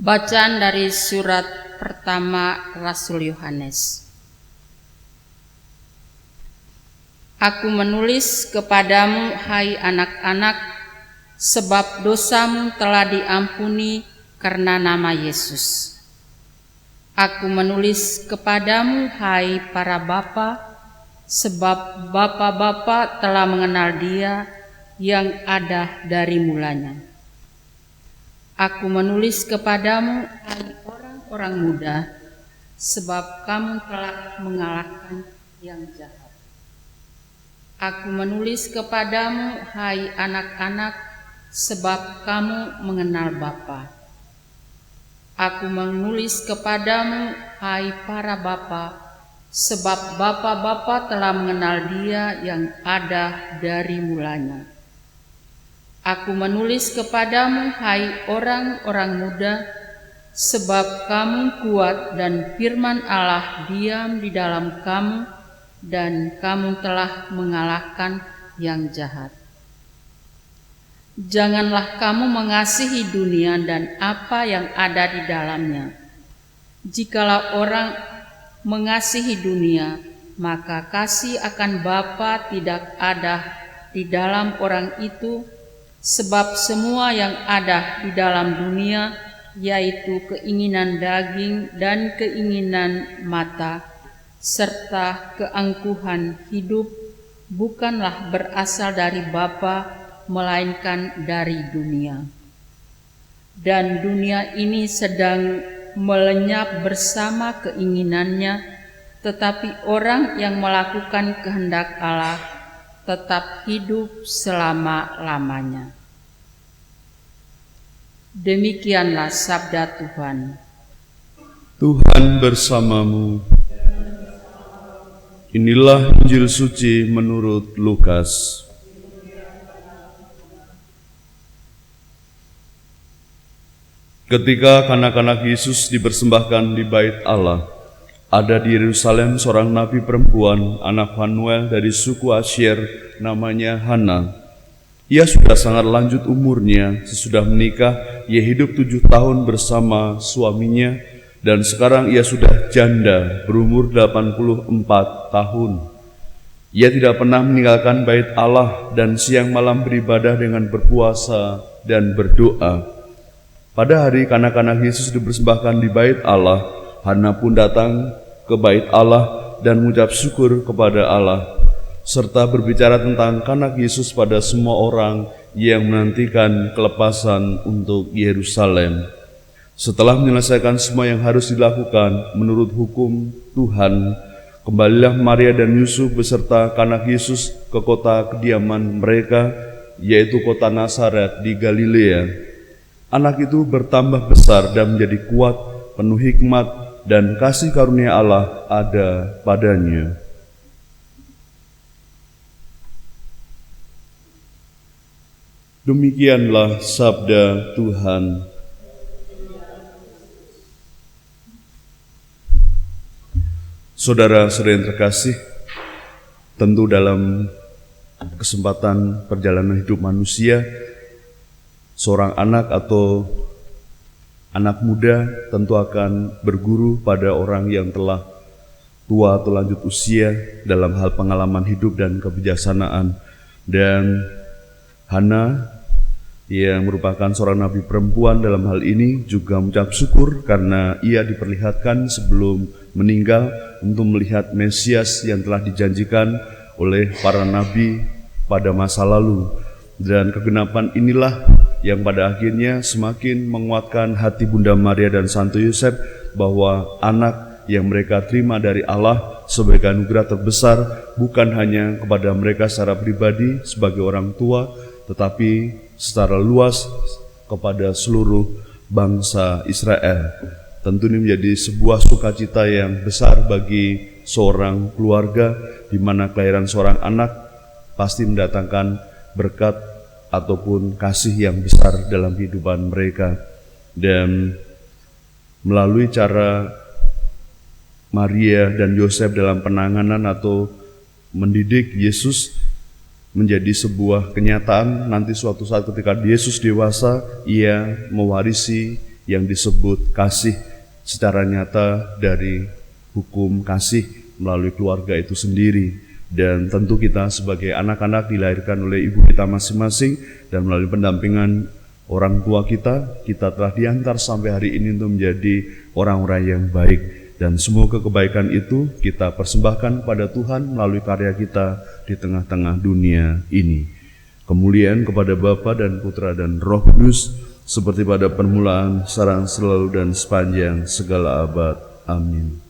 Bacaan dari surat pertama Rasul Yohanes. Aku menulis kepadamu, hai anak-anak, sebab dosamu telah diampuni karena nama Yesus. Aku menulis kepadamu, hai para bapa, sebab bapa-bapa telah mengenal Dia yang ada dari mulanya. Aku menulis kepadamu, hai orang-orang muda, sebab kamu telah mengalahkan yang jahat. Aku menulis kepadamu, hai anak-anak, sebab kamu mengenal Bapa. Aku menulis kepadamu, hai para bapa, sebab bapa-bapa telah mengenal Dia yang ada dari mulanya. Aku menulis kepadamu, hai orang-orang muda, sebab kamu kuat dan firman Allah diam di dalam kamu, dan kamu telah mengalahkan yang jahat. Janganlah kamu mengasihi dunia dan apa yang ada di dalamnya. Jikalau orang mengasihi dunia, maka kasih akan Bapa tidak ada di dalam orang itu. Sebab semua yang ada di dalam dunia, yaitu keinginan daging dan keinginan mata, serta keangkuhan hidup, bukanlah berasal dari Bapa, melainkan dari dunia. Dan dunia ini sedang melenyap bersama keinginannya, tetapi orang yang melakukan kehendak Allah tetap hidup selama-lamanya. Demikianlah sabda Tuhan. Tuhan bersamamu. Inilah Injil suci menurut Lukas. Ketika kanak-kanak Yesus dipersembahkan di bait Allah, ada di Yerusalem seorang nabi perempuan, anak Fanuel dari suku Asyer, namanya Hana. Ia sudah sangat lanjut umurnya, sesudah menikah ia hidup 7 tahun bersama suaminya, dan sekarang ia sudah janda berumur 84 tahun. Ia tidak pernah meninggalkan bait Allah dan siang malam beribadah dengan berpuasa dan berdoa. Pada hari kanak-kanak Yesus dipersembahkan di bait Allah, Hana pun datang ke bait Allah dan mengucap syukur kepada Allah, serta berbicara tentang kanak Yesus pada semua orang yang menantikan kelepasan untuk Yerusalem. Setelah menyelesaikan semua yang harus dilakukan menurut hukum Tuhan, kembalilah Maria dan Yusuf beserta kanak Yesus ke kota kediaman mereka, yaitu kota Nazaret di Galilea. Anak itu bertambah besar dan menjadi kuat, penuh hikmat, dan kasih karunia Allah ada padanya. Demikianlah sabda Tuhan. Saudara-saudara yang terkasih, tentu dalam kesempatan perjalanan hidup manusia, seorang anak atau anak muda tentu akan berguru pada orang yang telah tua atau lanjut usia dalam hal pengalaman hidup dan kebijaksanaan. Dan Hana yang merupakan seorang nabi perempuan dalam hal ini juga mengucap syukur karena ia diperlihatkan sebelum meninggal untuk melihat Mesias yang telah dijanjikan oleh para nabi pada masa lalu. Dan kegenapan inilah yang pada akhirnya semakin menguatkan hati Bunda Maria dan Santo Yosef bahwa anak yang mereka terima dari Allah sebagai anugerah terbesar bukan hanya kepada mereka secara pribadi sebagai orang tua, tetapi secara luas kepada seluruh bangsa Israel. Tentu ini menjadi sebuah sukacita yang besar bagi seorang keluarga, di mana kelahiran seorang anak pasti mendatangkan berkat ataupun kasih yang besar dalam kehidupan mereka. Dan melalui cara Maria dan Yosef dalam penanganan atau mendidik Yesus menjadi sebuah kenyataan, nanti suatu saat ketika Yesus dewasa, ia mewarisi yang disebut kasih secara nyata dari hukum kasih melalui keluarga itu sendiri. Dan tentu kita sebagai anak-anak dilahirkan oleh ibu kita masing-masing, dan melalui pendampingan orang tua kita telah diantar sampai hari ini untuk menjadi orang-orang yang baik. Dan semoga kebaikan itu kita persembahkan pada Tuhan melalui karya kita di tengah-tengah dunia ini. Kemuliaan kepada Bapa dan Putra dan Roh Kudus, seperti pada permulaan, sekarang, selalu, dan sepanjang segala abad. Amin.